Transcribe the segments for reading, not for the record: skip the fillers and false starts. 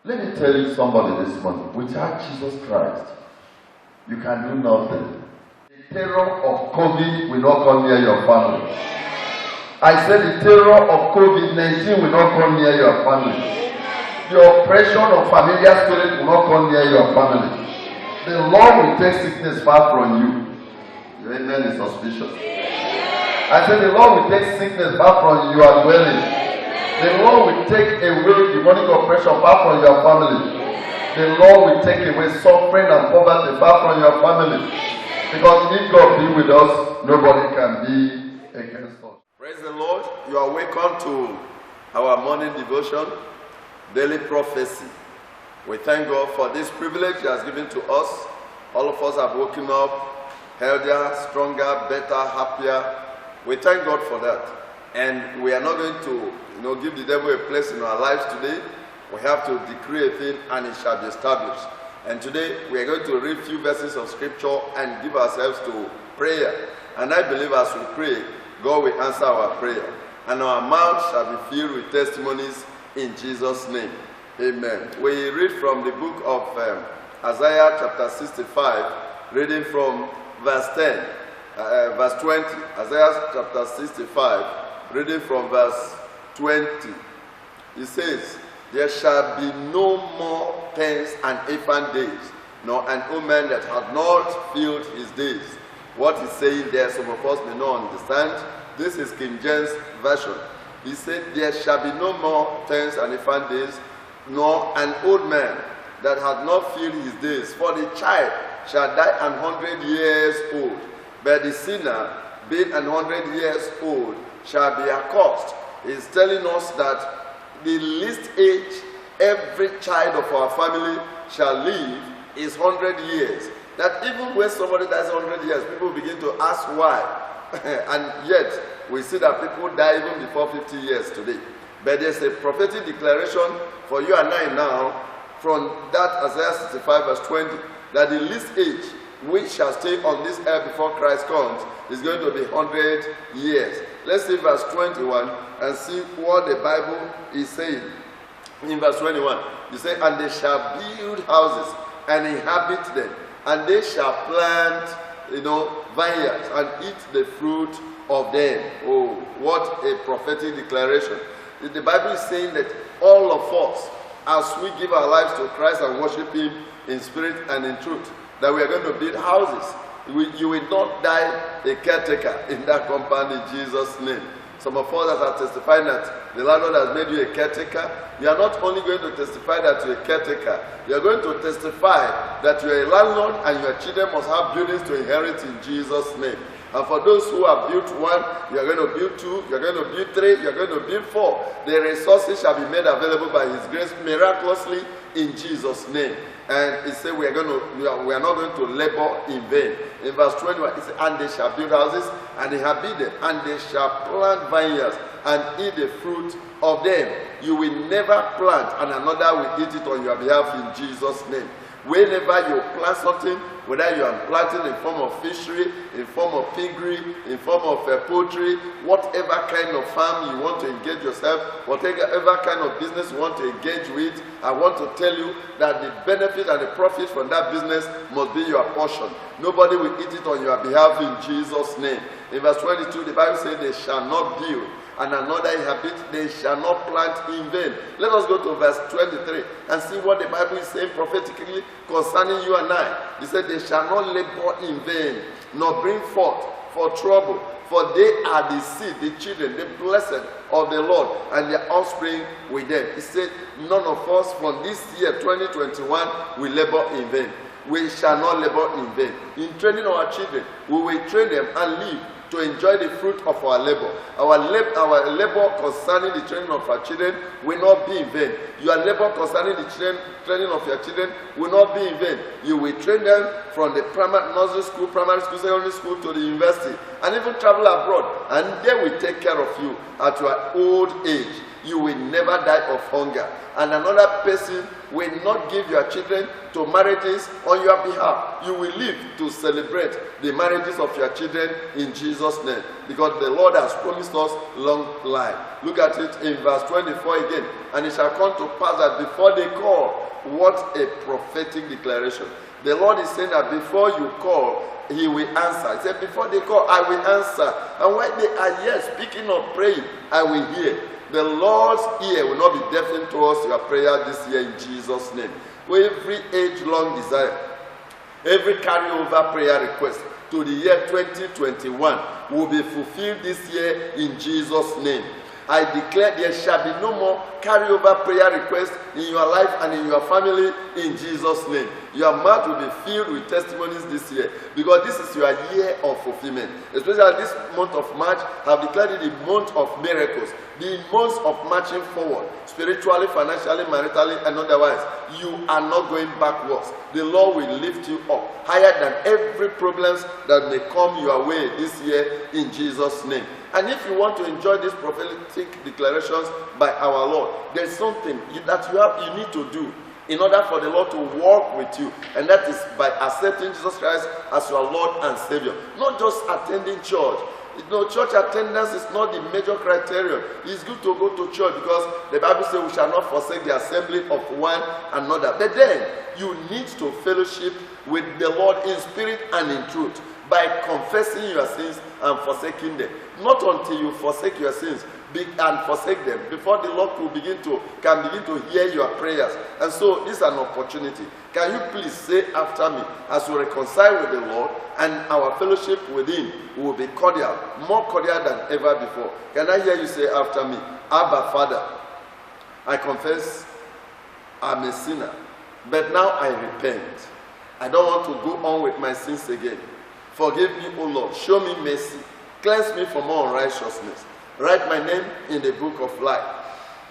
Let me tell you somebody this morning, without Jesus Christ, you can do nothing. The terror of COVID will not come near your family. I said the terror of COVID-19 will not come near your family. The oppression of familiar spirit will not come near your family. The Lord will take sickness far from you. Your amen is suspicious. I said the Lord will take sickness far from your dwelling. The Lord will take away demonic oppression far from your family. The Lord will take away suffering and poverty far from your family. Because if God be with us, nobody can be against us. Praise the Lord. You are welcome to our morning devotion, daily prophecy. We thank God for this privilege He has given to us. All of us have woken up healthier, stronger, better, happier. We thank God for that. And we are not going to give the devil a place in our lives today. We have to decree a thing and it shall be established. And today we are going to read a few verses of scripture and give ourselves to prayer. And I believe as we pray, God will answer our prayer. And our mouth shall be filled with testimonies in Jesus' name. Amen. We read from the book of Isaiah chapter 65, reading from verse 10, verse 20. Isaiah chapter 65, reading from verse 20. It says, "There shall be no more tens and infant days, nor an old man that hath not filled his days." What he's saying there, some of us may not understand. This is King James Version. He said, "There shall be no more tens and infant days, nor an old man that hath not filled his days. For the child shall die 100 years old, but the sinner, being 100 years old, shall be accursed." He's telling us that the least age every child of our family shall live is 100 years. That even when somebody dies 100 years, people begin to ask why. And yet, we see that people die even before 50 years today. But there's a prophetic declaration for you and I now, from that Isaiah 65 verse 20, that the least age which shall stay on this earth before Christ comes is going to be 100 years. Let's see verse 21 and see what the Bible is saying. In verse 21, you say, "And they shall build houses and inhabit them, and they shall plant, vineyards and eat the fruit of them." Oh, what a prophetic declaration. The Bible is saying that all of us, as we give our lives to Christ and worship Him in spirit and in truth, that we are going to build houses. You will not die a caretaker in that compound in Jesus' name. Some of us that are testifying that the landlord has made you a caretaker, you are not only going to testify that you're a caretaker, you are going to testify that you're a landlord and your children must have buildings to inherit in Jesus' name. And for those who have built one, you are going to build two, you are going to build three, you are going to build four. The resources shall be made available by His grace miraculously in Jesus' name. And He said we are not going to labor in vain. In verse 21, He said, "And they shall build houses and inhabit them, and they shall plant vineyards and eat the fruit of them." You will never plant and another will eat it on your behalf in Jesus' name. Whenever you plant something, whether you are planting in form of fishery, in form of piggery, in form of poultry, whatever kind of farm you want to engage yourself, whatever kind of business you want to engage with, I want to tell you that the benefit and the profit from that business must be your portion. Nobody will eat it on your behalf in Jesus' name. In verse 22, the Bible says, "They shall not build and another inhabit, they shall not plant in vain." Let us go to verse 23 and see what the Bible is saying prophetically concerning you and I. He said, "They shall not labor in vain, nor bring forth for trouble, for they are the seed, the children, the blessed of the Lord, and their offspring with them." He said, none of us from this year 2021 will labor in vain. We shall not labor in vain. In training our children, we will train them and live to enjoy the fruit of our labor. Our labor concerning the training of our children will not be in vain. Your labor concerning the training of your children will not be in vain. You will train them from the nursery school, primary school, secondary school to the university, and even travel abroad, and they will take care of you at your old age. you will never die of hunger. And another person will not give your children to marriages on your behalf. You will live to celebrate the marriages of your children in Jesus' name. Because the Lord has promised us long life. Look at it in verse 24 again. And it shall come to pass that before they call, what a prophetic declaration. The Lord is saying that before you call, he will answer. He said, before they call, I will answer. And when they are here speaking or praying, I will hear. The Lord's ear will not be deafened towards your prayer this year in Jesus' name. Every age-long desire, every carryover prayer request to the year 2021 will be fulfilled this year in Jesus' name. I declare there shall be no more carryover prayer requests in your life and in your family in Jesus' name. Your mouth will be filled with testimonies this year because this is your year of fulfillment. Especially this month of March, I have declared it the month of miracles, the month of marching forward, spiritually, financially, maritally, and otherwise. You are not going backwards. The Lord will lift you up higher than every problems that may come your way this year in Jesus' name. And if you want to enjoy these prophetic declarations by our Lord, there's something that you need to do in order for the Lord to walk with you. And that is by accepting Jesus Christ as your Lord and Savior. Not just attending church. Church attendance is not the major criterion. It's good to go to church because the Bible says we shall not forsake the assembly of one another. But then you need to fellowship with the Lord in spirit and in truth by confessing your sins and forsaking them. Not until you forsake your sins and forsake them before the Lord can begin to hear your prayers. And so this is an opportunity. Can you please say after me as we reconcile with the Lord and our fellowship with him will be cordial, more cordial than ever before. Can I hear you say after me? Abba, Father, I confess I'm a sinner, but now I repent. I don't want to go on with my sins again. Forgive me, O Lord. Show me mercy. Cleanse me from all unrighteousness. Write my name in the book of life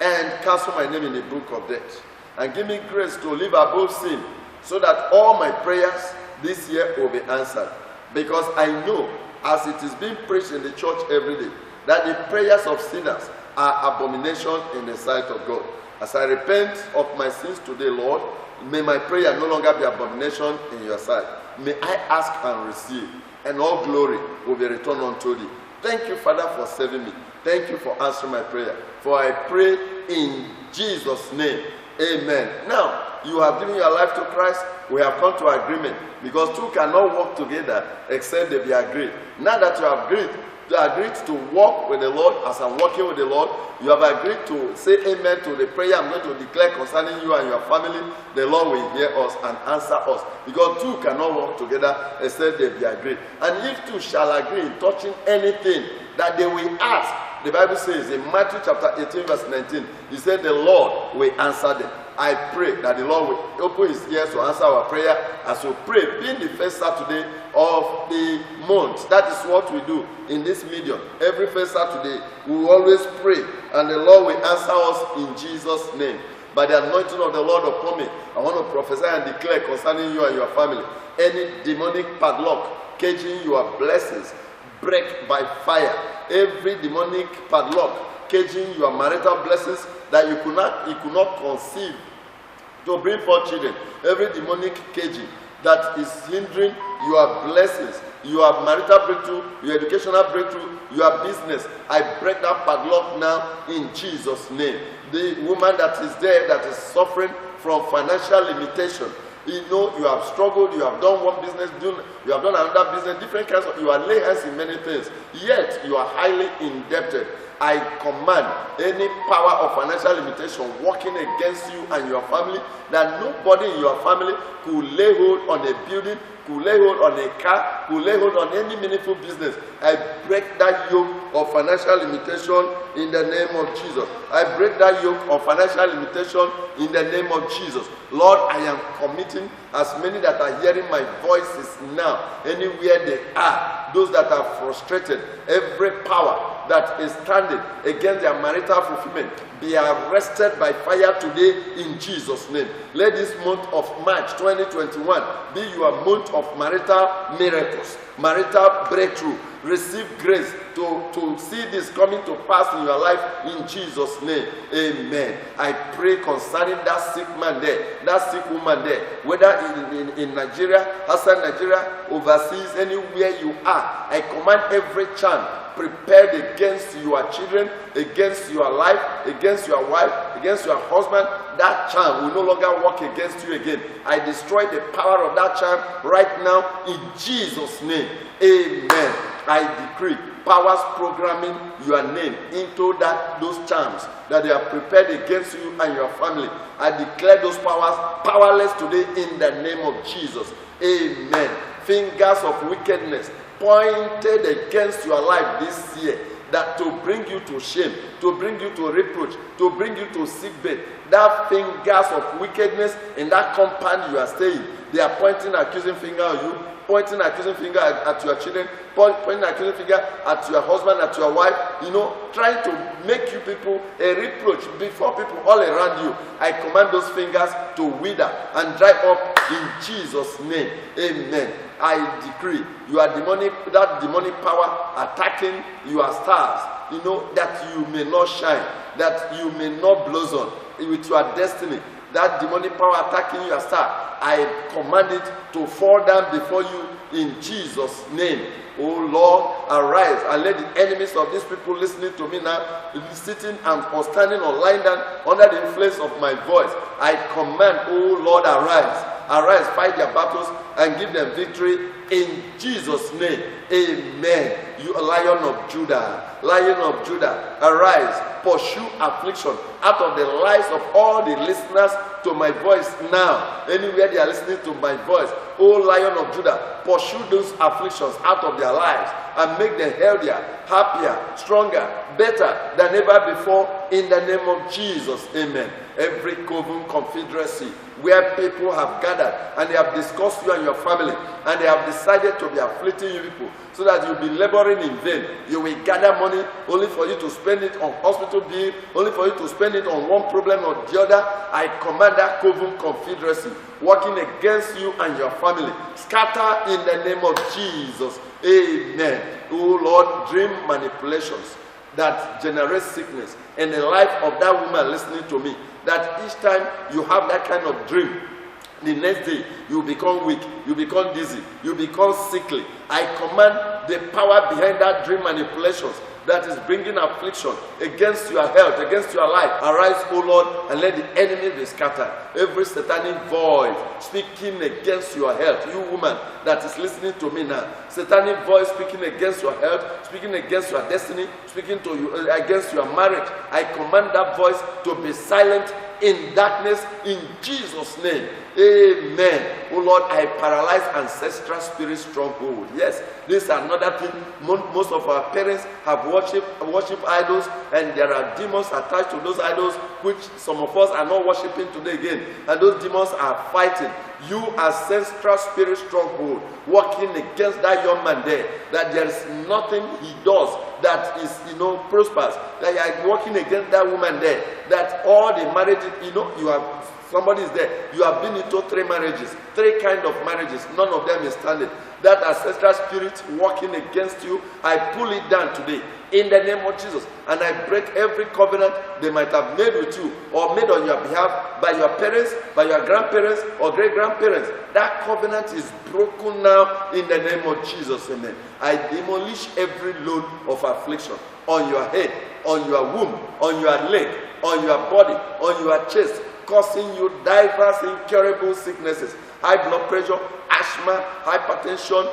and cancel my name in the book of death. And give me grace to live above sin so that all my prayers this year will be answered. Because I know, as it is being preached in the church every day, that the prayers of sinners are abomination in the sight of God. As I repent of my sins today, Lord, may my prayer no longer be abomination in your sight. May I ask and receive, and all glory will be returned unto thee. Thank you, Father, for saving me. Thank you for answering my prayer. For I pray in Jesus' name. Amen. Now, you have given your life to Christ. We have come to agreement because two cannot work together except they be agreed. Now that you have agreed to walk with the Lord as I'm walking with the Lord, you have agreed to say amen to the prayer I'm going to declare concerning you and your family. The Lord will hear us and answer us because two cannot work together except they be agreed. And if two shall agree in touching anything that they will ask, the Bible says in Matthew chapter 18 verse 19, he said the Lord will answer them. I pray that the Lord will open his ears to answer our prayer as we pray, being the first Saturday of the month. That is what we do in this medium. Every first Saturday, we will always pray, and the Lord will answer us in Jesus' name. By the anointing of the Lord upon me, I want to prophesy and declare concerning you and your family. Any demonic padlock caging your blessings, break by fire. Every demonic padlock caging your marital blessings that you could not conceive to bring forth children. Every demonic caging that is hindering your blessings, your marital breakthrough, your educational breakthrough, your business, I break that padlock now in Jesus' name. The woman that is there that is suffering from financial limitation, you have struggled, you have done one business, you have done another business, different kinds of, you are laying hands in many things, yet you are highly indebted. I command any power of financial limitation working against you and your family, that nobody in your family could lay hold on a building, could lay hold on a car, could lay hold on any meaningful business. I break that yoke of financial limitation in the name of Jesus. I break that yoke of financial limitation in the name of Jesus. Lord, I am committing as many that are hearing my voices now, anywhere they are, those that are frustrated, every power that is standing against their marital fulfillment, be arrested by fire today in Jesus' name. Let this month of March 2021 be your month of marital miracles, marital breakthrough. Receive grace to see this coming to pass in your life in Jesus' name. Amen. I pray concerning that sick man there, that sick woman there, whether in Nigeria, outside Nigeria, overseas, anywhere you are. I command every charm prepared against your children, against your life, against your wife, against your husband, that charm will no longer work against you again. I destroy the power of that charm right now in Jesus' name. Amen. I decree powers programming your name into those charms that they are prepared against you and your family. I declare those powers powerless today in the name of Jesus. Amen. Fingers of wickedness pointed against your life this year, that to bring you to shame, to bring you to reproach, to bring you to sick bed. That fingers of wickedness in that compound you are staying, they are pointing accusing finger at you, pointing accusing finger at your children, pointing accusing finger at your husband, at your wife, trying to make you people a reproach before people all around you. I command those fingers to wither and dry up in Jesus' name. Amen. I decree that demonic power attacking your stars, that you may not shine, that you may not blossom with your destiny. That demonic power attacking your star, I command it to fall down before you in Jesus' name. Oh Lord, arise and let the enemies of these people listening to me now, sitting or standing or lying down under the influence of my voice, I command, oh Lord, arise. Arise, fight their battles, and give them victory in Jesus' name. Amen. You Lion of Judah, Lion of Judah, arise, pursue affliction out of the lives of all the listeners to my voice now. Anywhere they are listening to my voice, oh Lion of Judah, pursue those afflictions out of their lives and make them healthier, happier, stronger, better than ever before in the name of Jesus. Amen. Every coven confederacy where people have gathered and they have discussed you and your family and they have decided to be afflicting you people so that you'll be laboring in vain. You will gather money only for you to spend it on hospital bill, only for you to spend it on one problem or the other. I command that coven confederacy working against you and your family, scatter in the name of Jesus. Amen. Oh Lord, dream manipulations that generate sickness in the life of that woman listening to me, that each time you have that kind of dream, the next day you become weak, you become dizzy, you become sickly. I command the power behind that dream manipulations that is bringing affliction against your health, against your life. Arise, O Lord, and let the enemy be scattered. Every satanic voice speaking against your health, you woman that is listening to me now, satanic voice speaking against your health, speaking against your destiny, speaking to you against your marriage, I command that voice to be silent in darkness in Jesus' name. Amen. Oh Lord, I paralyze ancestral spirit stronghold. Yes, this is another thing. Most of our parents have worship idols, and there are demons attached to those idols, which some of us are not worshiping today again. And those demons are fighting. You ancestral spirit stronghold working against that young man there, that there is nothing he does that is, prosperous, that you are working against that woman there, that all the marriages, you have, somebody is there, you have been into 3 marriages, 3 kind of marriages, none of them is standing. That ancestral spirit working against you, I pull it down today in the name of Jesus, and I break every covenant they might have made with you or made on your behalf by your parents, by your grandparents or great-grandparents. That covenant is broken now in the name of Jesus. Amen. I demolish every load of affliction on your head, on your womb, on your leg, on your body, on your chest, causing you diverse incurable sicknesses, high blood pressure, asthma, hypertension,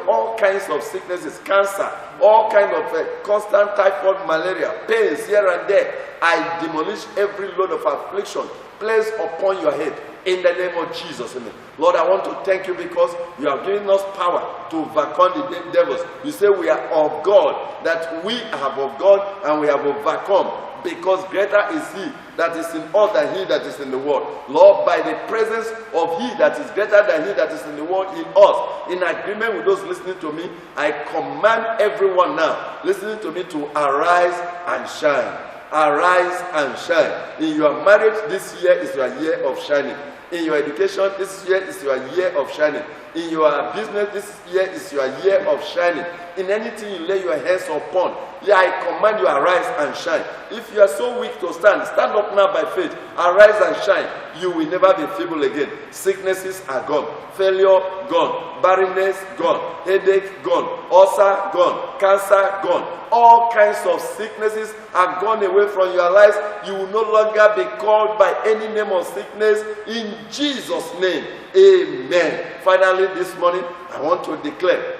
all kinds of sicknesses, cancer, all kinds of constant typhoid, malaria, pains here and there. I demolish every load of affliction placed upon your head in the name of Jesus. Amen. Lord, I want to thank you because you have given us power to overcome the devils. You say we are of God, that we have of God and we have overcome, because greater is he that is in us than he that is in the world. Lord, by the presence of he that is greater than he that is in the world in us, in agreement with those listening to me, I command everyone now listening to me to arise and shine. Arise and shine. In your marriage, this year is your year of shining. In your education, this year is your year of shining. In your business, this year is your year of shining. In anything you lay your hands upon, I command you, arise and shine. If you are so weak to stand, stand up now by faith. Arise and shine. You will never be feeble again. Sicknesses are gone. Failure gone. Barrenness gone. Headache gone. Ulcer gone. Cancer gone. All kinds of sicknesses are gone away from your lives. You will no longer be called by any name of sickness in Jesus' name. Amen. Finally, this morning, I want to declare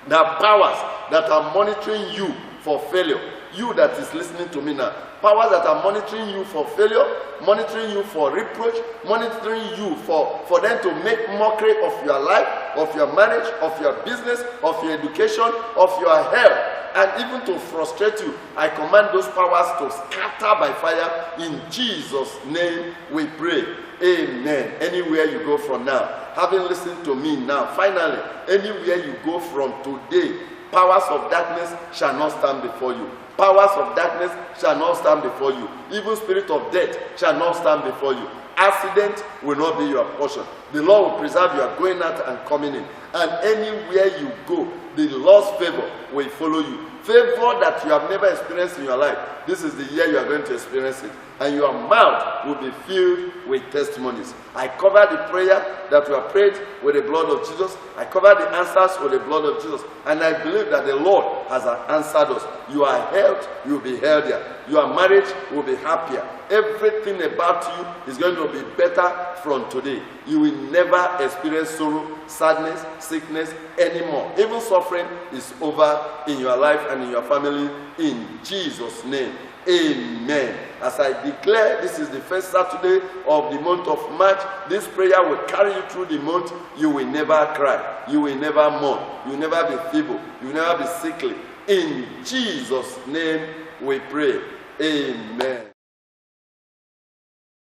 the powers that are monitoring you for failure, you that is listening to me now, powers that are monitoring you for failure, monitoring you for reproach, monitoring you for them to make mockery of your life, of your marriage, of your business, of your education, of your health, and even to frustrate you. I command those powers to scatter by fire. In Jesus' name we pray. Amen. Anywhere you go from now, having listened to me now, finally, anywhere you go from today, powers of darkness shall not stand before you. Powers of darkness shall not stand before you. Evil spirit of death shall not stand before you. Accident will not be your portion. The Lord will preserve your going out and coming in. And anywhere you go, the Lord's favor will follow you. Favor that you have never experienced in your life. This is the year you are going to experience it. And your mouth will be filled with testimonies. I cover the prayer that we have prayed with the blood of Jesus. I cover the answers with the blood of Jesus. And I believe that the Lord has answered us. Your health, you will be healthier. Your marriage will be happier. Everything about you is going to be better from today. You will never experience sorrow, sadness, sickness anymore. Even suffering is over in your life and in your family, in Jesus' name. Amen. As I declare, this is the first Saturday of the month of March. This prayer will carry you through the month. You will never cry. You will never mourn. You will never be feeble. You will never be sickly. In Jesus' name we pray. Amen.